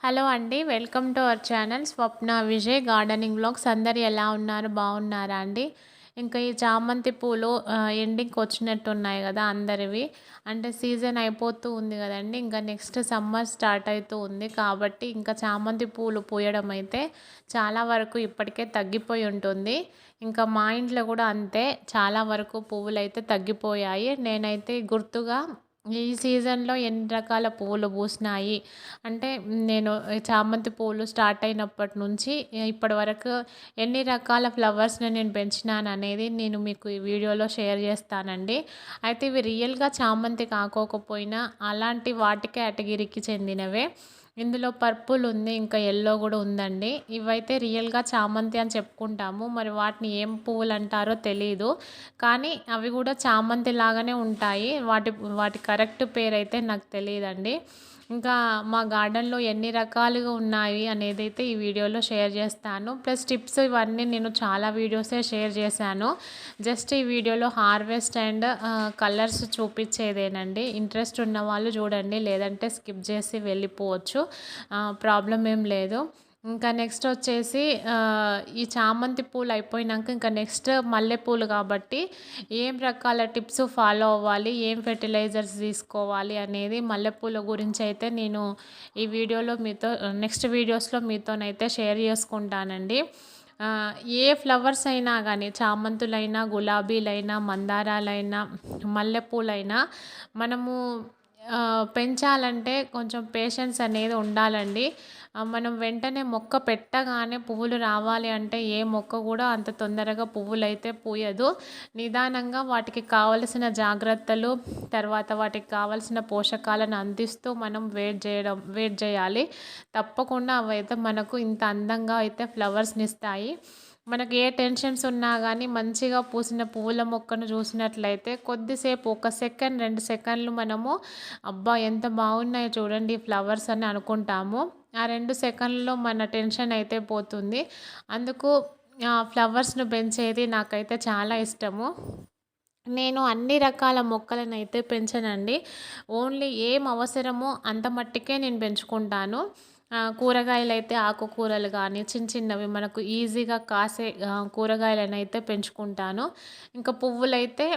Hello అండి. Welcome to our channel Swapna Vijay gardening vlogs. అందరు ఎలా ఉన్నారు? బాగున్నారా అండి? ఇంకా ఈ చామంతి పూలు ఎండింగ్‌కి వచ్చినట్టున్నాయి కదా అందరివి. అంటే సీజన్ అయిపోతూ ఉంది కదండీ. ఇంకా నెక్స్ట్ సమ్మర్ స్టార్ట్ అవుతూ ఉంది. కాబట్టి ఇంకా చామంతి పూలు పూయడం అయితే చాలా వరకు ఇప్పటికే తగ్గిపోయి ఉంటుంది. ఇంకా మా ఇంట్లో కూడా అంతే, చాలా వరకు పువ్వులైతే తగ్గిపోయాయి. నేనైతే గుర్తుగా ఈ సీజన్‌లో ఎన్ని రకాల పువ్వులు పూసినాయి అంటే, నేను ఈ చామంతి పూలు స్టార్ట్ అయినప్పటి నుంచి ఇప్పటి వరకు ఎన్ని రకాల ఫ్లవర్స్‌ని నేను పెంచినాననేది నేను మీకు ఈ వీడియోలో షేర్ చేస్తానండి. అయితే ఇవి రియల్‌గా చామంతి కాకోకపోయినా అలాంటి వాటి కేటగిరీకి చెందినవే. ఇందులో పర్పుల్ ఉంది, ఇంకా యెల్లో కూడా ఉందండి. ఇవైతే రియల్‌గా చామంతి అని చెప్పుకుంటాము. మరి వాటిని ఏం పువ్వులు అంటారో తెలీదు. కానీ అవి కూడా చామంతి లాగానే ఉంటాయి. వాటి వాటి కరెక్ట్ పేరైతే నాకు తెలీదండి. ఇంకా మా గార్డెన్‌లో ఎన్ని రకాలుగా ఉన్నాయి అనేదైతే ఈ వీడియోలో షేర్ చేస్తాను. ప్లస్ టిప్స్ ఇవన్నీ నేను చాలా వీడియోసే షేర్ చేశాను. జస్ట్ ఈ వీడియోలో హార్వెస్ట్ అండ్ కలర్స్ చూపించేదేనండి. ఇంట్రెస్ట్ ఉన్న వాళ్ళు చూడండి, లేదంటే స్కిప్ చేసి వెళ్ళిపోవచ్చు. ప్రాబ్లం ఏం లేదు. ఇంకా నెక్స్ట్ వచ్చేసి ఈ చామంతి పూలు అయిపోయినాక ఇంకా నెక్స్ట్ మల్లెపూలు కాబట్టి ఏం రకాల టిప్స్ ఫాలో అవ్వాలి, ఏం ఫెర్టిలైజర్స్ తీసుకోవాలి అనేది మల్లెపూల గురించి అయితే నేను ఈ వీడియోలో మీతో నెక్స్ట్ వీడియోస్లో మీతోనైతే షేర్ చేసుకుంటానండి. ఏ ఫ్లవర్స్ అయినా కానీ, చామంతులైనా, గులాబీలైనా, మందారాలైనా, మల్లెపూలైనా మనము పెంచాలంటే కొంచెం పేషెన్స్ అనేది ఉండాలండి. మనం వెంటనే మొక్క పెట్టగానే పువ్వులు రావాలి అంటే ఏ మొక్క కూడా అంత తొందరగా పువ్వులైతే పూయదు. నిదానంగా వాటికి కావలసిన జాగ్రత్తలు, తర్వాత వాటికి కావలసిన పోషకాలను అందిస్తూ మనం వెయిట్ చేయాలి. తప్పకుండా అవైతే మనకు ఇంత అందంగా అయితే ఫ్లవర్స్‌ని ఇస్తాయి. మనకి ఏ టెన్షన్స్ ఉన్నా కానీ మంచిగా పూసిన పువ్వుల మొక్కను చూసినట్లయితే కొద్దిసేపు ఒక సెకండ్, 2 సెకండ్లు మనము అబ్బా! ఎంత బాగున్నాయో చూడండి ఫ్లవర్స్ అని అనుకుంటాము. ఆ 2 సెకన్లలో మన టెన్షన్ అయితే పోతుంది. అందుకు ఫ్లవర్స్‌ను పెంచేది నాకైతే చాలా ఇష్టము. నేను అన్ని రకాల మొక్కలనైతే పెంచనండి. ఓన్లీ ఏం అవసరమో అంత మట్టికే నేను పెంచుకుంటాను. కూరగాయలైతే ఆకుకూరలు గానీ, చిన్న చిన్నవి మనకు ఈజీగా కాసే కూరగాయలనైతే పెంచుకుంటాను. ఇంకా పువ్వులైతే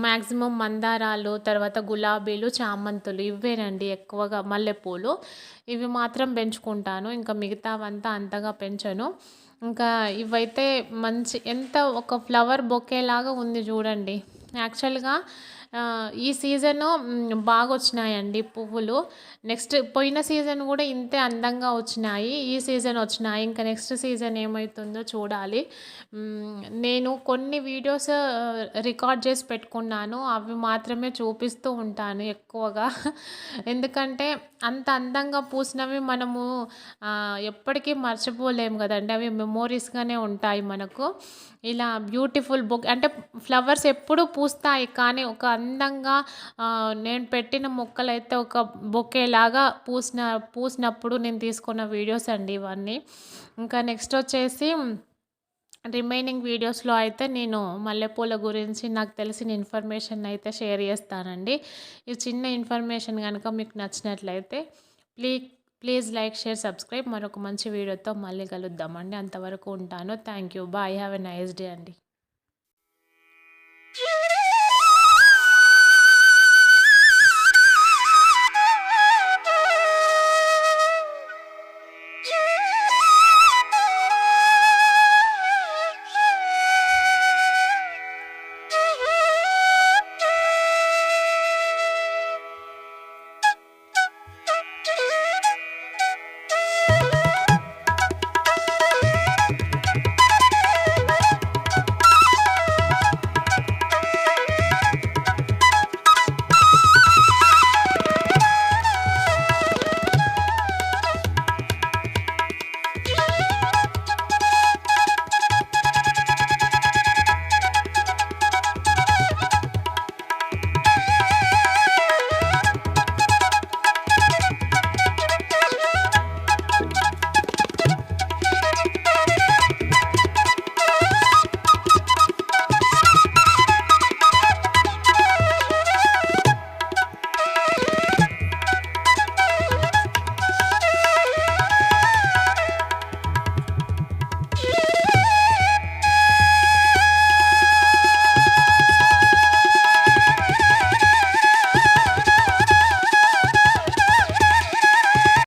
మ్యాక్సిమం మందారాలు, తర్వాత గులాబీలు, చామంతులు ఇవ్వేనండి ఎక్కువగా, మల్లెపూలు. ఇవి మాత్రం పెంచుకుంటాను. ఇంకా మిగతావంతా అంతగా పెంచను. ఇంకా ఇవైతే మంచి ఎంత ఒక ఫ్లవర్ బొకేలాగా ఉంది చూడండి. యాక్చువల్‌గా ఈ సీజను బాగొచ్చినాయండి పువ్వులు. నెక్స్ట్ పోయిన సీజన్ కూడా ఇంతే అందంగా వచ్చినాయి. ఈ సీజన్ వచ్చినాయి. ఇంకా నెక్స్ట్ సీజన్ ఏమైతుందో చూడాలి. నేను కొన్ని వీడియోస్ రికార్డ్ చేసి పెట్టుకున్నాను. అవి మాత్రమే చూపిస్తూ ఉంటాను ఎక్కువగా. ఎందుకంటే అంత అందంగా పూసినవి మనము ఎప్పటికీ మర్చిపోలేము కదండీ. అవి మెమోరీస్‌గానే ఉంటాయి మనకు. ఇలా బ్యూటిఫుల్ అంటే ఫ్లవర్స్ ఎప్పుడూ పూస్తాయి. కానీ ఒక అందంగా నేను పెట్టిన మొక్కలైతే ఒక బొకేలాగా పూసినప్పుడు నేను తీసుకున్న వీడియోస్ అండి ఇవన్నీ. ఇంకా నెక్స్ట్ వచ్చేసి రిమైనింగ్ వీడియోస్‌లో అయితే నేను మల్లెపూల గురించి నాకు తెలిసిన ఇన్ఫర్మేషన్ అయితే షేర్ చేస్తానండి. ఈ చిన్న ఇన్ఫర్మేషన్ గనుక మీకు నచ్చినట్లయితే please please like, share, subscribe. మరొక మంచి వీడియోతో మళ్ళీ కలుద్దామండి. అంతవరకు ఉంటాను. Thank you. Bye. Have a nice day అండి.